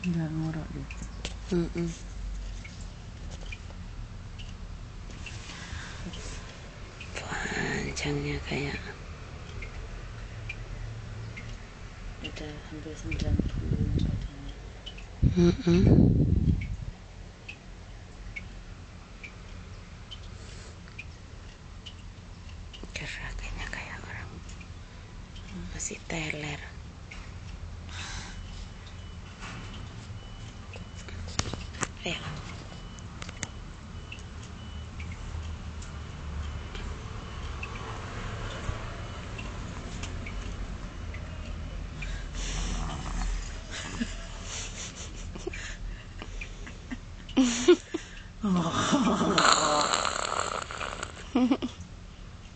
Nggak ngorok deh. Panjangnya kayak Udah hampir 90 badannya. Geraknya kayak orang masih teler. Ayo. Oh.